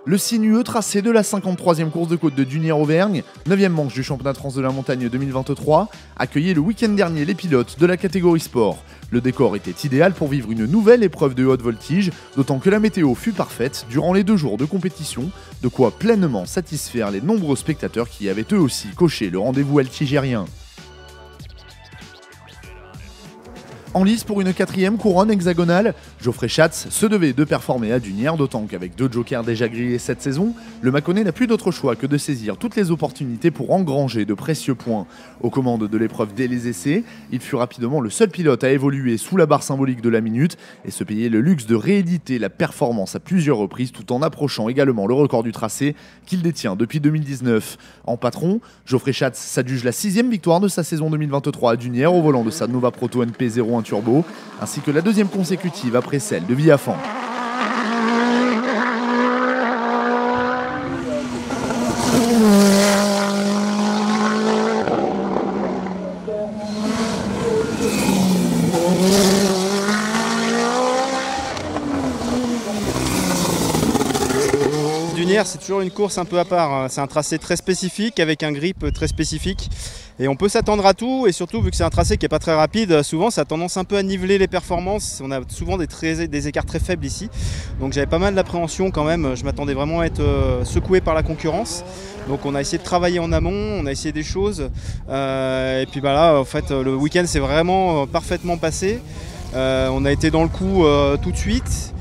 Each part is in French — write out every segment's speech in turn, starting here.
Le sinueux tracé de la 53e course de côte de Dunière-Auvergne, 9e manche du championnat de France de la montagne 2023, accueillait le week-end dernier les pilotes de la catégorie sport. Le décor était idéal pour vivre une nouvelle épreuve de haute voltige, d'autant que la météo fut parfaite durant les 2 jours de compétition, de quoi pleinement satisfaire les nombreux spectateurs qui avaient eux aussi coché le rendez-vous altigérien. En lice pour une 4e couronne hexagonale, Geoffrey Schatz se devait de performer à Dunière, d'autant qu'avec 2 jokers déjà grillés cette saison, le Mâconnais n'a plus d'autre choix que de saisir toutes les opportunités pour engranger de précieux points. Aux commandes de l'épreuve dès les essais, il fut rapidement le seul pilote à évoluer sous la barre symbolique de la minute et se payer le luxe de rééditer la performance à plusieurs reprises tout en approchant également le record du tracé qu'il détient depuis 2019. En patron, Geoffrey Schatz s'adjuge la 6e victoire de sa saison 2023 à Dunière au volant de sa Nova Proto NP01 Turbo, ainsi que la 2e consécutive après celle de Villaphant. Dunière, c'est toujours une course un peu à part. C'est un tracé très spécifique avec un grip très spécifique. Et on peut s'attendre à tout, et surtout vu que c'est un tracé qui n'est pas très rapide, souvent ça a tendance un peu à niveler les performances. On a souvent des écarts très faibles ici. Donc j'avais pas mal d'appréhension quand même, je m'attendais vraiment à être secoué par la concurrence. Donc on a essayé de travailler en amont, on a essayé des choses. Et puis bah là, en fait, le week-end s'est vraiment parfaitement passé. On a été dans le coup tout de suite.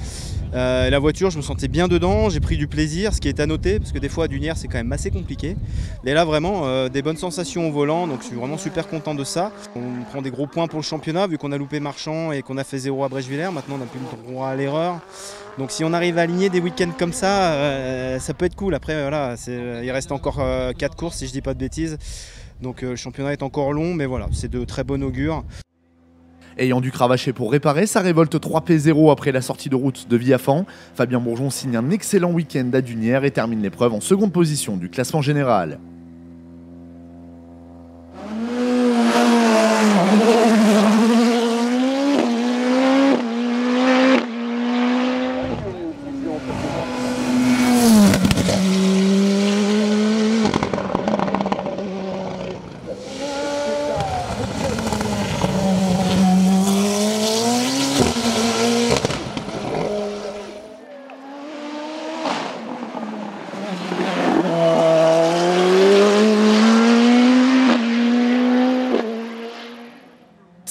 La voiture, je me sentais bien dedans, j'ai pris du plaisir, ce qui est à noter parce que des fois à Dunière c'est quand même assez compliqué. Mais là vraiment des bonnes sensations au volant, donc je suis vraiment super content de ça. On prend des gros points pour le championnat vu qu'on a loupé Marchand et qu'on a fait 0 à Brèchevillers, maintenant on n'a plus le droit à l'erreur. Donc si on arrive à aligner des week-ends comme ça peut être cool. Après voilà, il reste encore 4 courses si je dis pas de bêtises. Donc le championnat est encore long, mais voilà, c'est de très bon augure. Ayant dû cravacher pour réparer sa révolte 3P0 après la sortie de route de Villaphant, Fabien Bourgeon signe un excellent week-end à Dunière et termine l'épreuve en 2e position du classement général.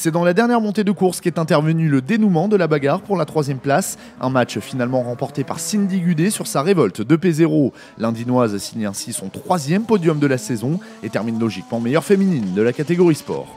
C'est dans la dernière montée de course qu'est intervenu le dénouement de la bagarre pour la 3e place. Un match finalement remporté par Cindy Gudet sur sa révolte 2P0. L'Indinoise signe ainsi son 3e podium de la saison et termine logiquement meilleure féminine de la catégorie sport.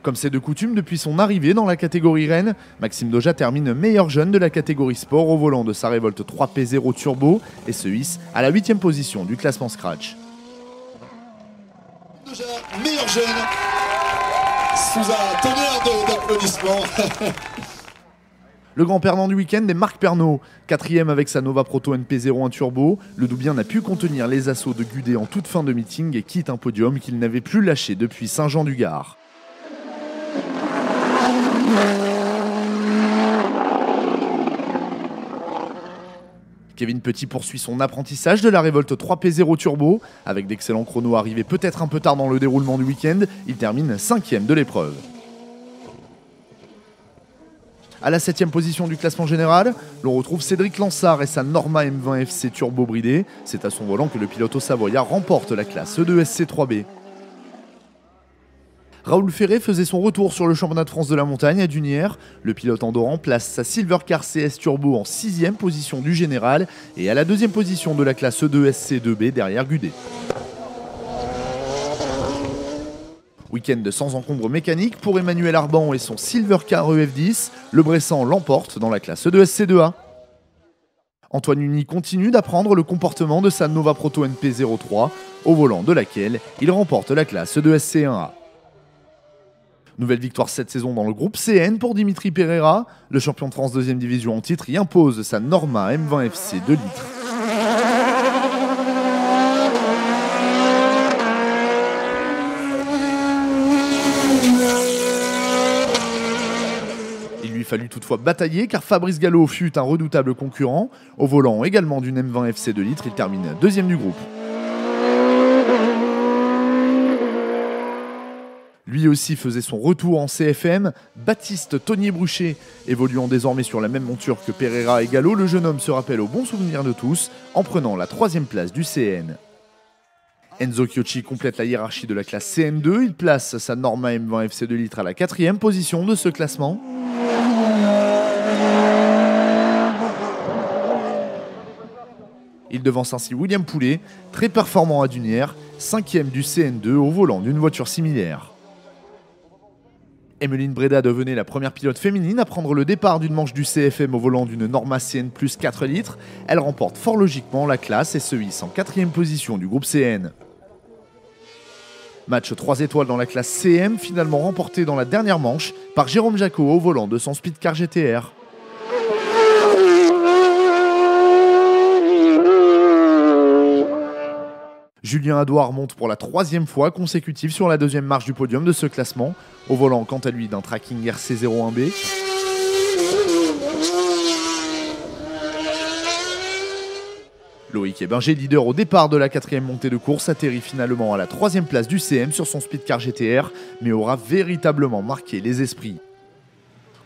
Comme c'est de coutume depuis son arrivée dans la catégorie Rennes, Maxime Doja termine meilleur jeune de la catégorie sport au volant de sa révolte 3P0 Turbo et se hisse à la 8e position du classement Scratch. Doja, meilleur jeune, sous un tonnerre d'applaudissements. Le grand perdant du week-end est Marc Pernaut, 4e avec sa Nova Proto NP01 Turbo. Le Doubien n'a pu contenir les assauts de Gudet en toute fin de meeting et quitte un podium qu'il n'avait plus lâché depuis Saint-Jean-du-Gard. Kevin Petit poursuit son apprentissage de la révolte 3P0 Turbo. Avec d'excellents chronos arrivés peut-être un peu tard dans le déroulement du week-end, il termine 5e de l'épreuve. À la 7e position du classement général, l'on retrouve Cédric Lansard et sa Norma M20 FC Turbo bridée. C'est à son volant que le pilote savoyard remporte la classe E2 SC3B. Raoul Ferré faisait son retour sur le championnat de France de la montagne à Dunière. Le pilote andorran place sa Silvercar CS Turbo en 6e position du général et à la 2e position de la classe E2 SC2B derrière Gudet. Week-end sans encombre mécanique pour Emmanuel Arban et son Silvercar EF10. Le Bressan l'emporte dans la classe E2 SC2A. Antoine Uni continue d'apprendre le comportement de sa Nova Proto NP03, au volant de laquelle il remporte la classe E2 SC1A. Nouvelle victoire cette saison dans le groupe CN pour Dimitri Pereira. Le champion de France 2e division en titre y impose sa Norma M20 FC 2 litres. Il lui fallut toutefois batailler car Fabrice Gallo fut un redoutable concurrent. Au volant également d'une M20 FC 2 litres, il termine 2e du groupe. Lui aussi faisait son retour en CFM. Baptiste Tonier Bruchet, évoluant désormais sur la même monture que Pereira et Gallo, le jeune homme se rappelle au bon souvenir de tous en prenant la 3e place du CN. Enzo Chiocci complète la hiérarchie de la classe CN2. Il place sa Norma M20 FC 2 litres à la 4e position de ce classement. Il devance ainsi William Poulet, très performant à Dunières, 5e du CN2 au volant d'une voiture similaire. Emeline Breda devenait la première pilote féminine à prendre le départ d'une manche du CFM au volant d'une Norma CN plus 4 litres. Elle remporte fort logiquement la classe et se hisse en 4e position du groupe CN. Match 3 étoiles dans la classe CM, finalement remporté dans la dernière manche par Jérôme Jacot au volant de son Speedcar GTR. Julien Adouard monte pour la 3e fois consécutive sur la 2e marche du podium de ce classement, au volant quant à lui d'un tracking RC01B. Loïc Ebinger, leader au départ de la 4e montée de course, atterrit finalement à la 3e place du CM sur son Speedcar GTR, mais aura véritablement marqué les esprits.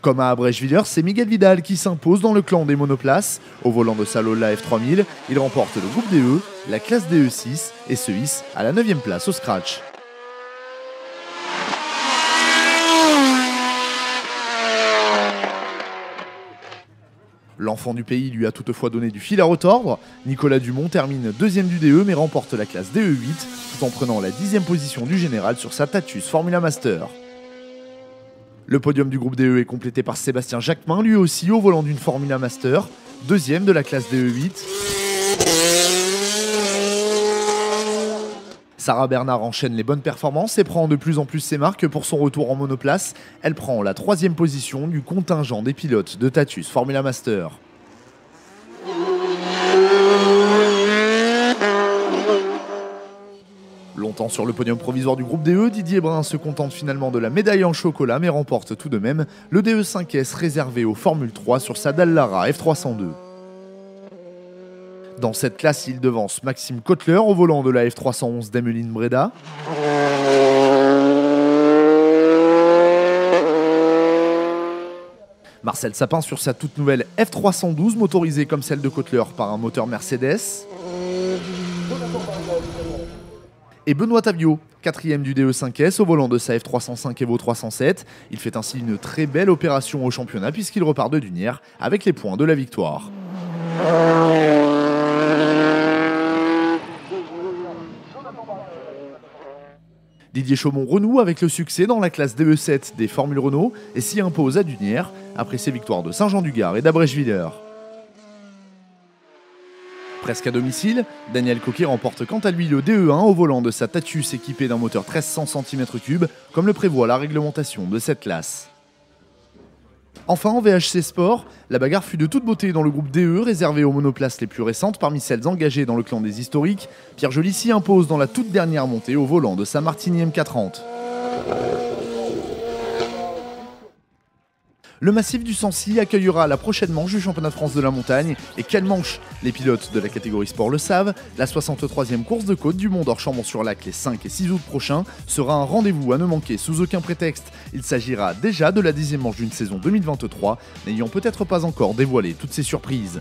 Comme à Abrège-Villers, c'est Miguel Vidal qui s'impose dans le clan des monoplaces. Au volant de sa Lola F3000, il remporte le groupe DE, la classe DE6 et se hisse à la 9e place au scratch. L'enfant du pays lui a toutefois donné du fil à retordre. Nicolas Dumont termine 2e du DE mais remporte la classe DE8 tout en prenant la 10e position du général sur sa Tatus Formula Master. Le podium du groupe DE est complété par Sébastien Jacquemin, lui aussi au volant d'une Formula Master, 2e de la classe DE8. Sarah Bernard enchaîne les bonnes performances et prend de plus en plus ses marques pour son retour en monoplace. Elle prend la 3e position du contingent des pilotes de Tatus Formula Master. Longtemps sur le podium provisoire du groupe DE, Didier Brun se contente finalement de la médaille en chocolat mais remporte tout de même le DE5S réservé aux Formule 3 sur sa Dallara F302. Dans cette classe, il devance Maxime Kotler au volant de la F311 d'Emeline Breda. Marcel Sapin sur sa toute nouvelle F312 motorisée comme celle de Kotler par un moteur Mercedes. Et Benoît Tavio, 4e du DE5S au volant de sa F305 Evo 307. Il fait ainsi une très belle opération au championnat puisqu'il repart de Dunières avec les points de la victoire. Didier Chaumont renoue avec le succès dans la classe DE7 des Formules Renault et s'y impose à Dunières après ses victoires de Saint-Jean-du-Gard et d'Abrège-Villers. Presque à domicile, Daniel Coquet remporte quant à lui le DE1 au volant de sa Tatus équipée d'un moteur 1300 cm3 comme le prévoit la réglementation de cette classe. Enfin en VHC Sport, la bagarre fut de toute beauté dans le groupe DE réservé aux monoplaces les plus récentes parmi celles engagées dans le clan des historiques. Pierre Joly s'y impose dans la toute dernière montée au volant de sa Martini MK30. Le massif du Sancy accueillera la prochaine manche du championnat de France de la montagne. Et quelle manche! Les pilotes de la catégorie sport le savent, la 63e course de côte du Mont d'Or Chambon-sur-Lac les 5 et 6 août prochains sera un rendez-vous à ne manquer sous aucun prétexte. Il s'agira déjà de la 10e manche d'une saison 2023, n'ayant peut-être pas encore dévoilé toutes ses surprises.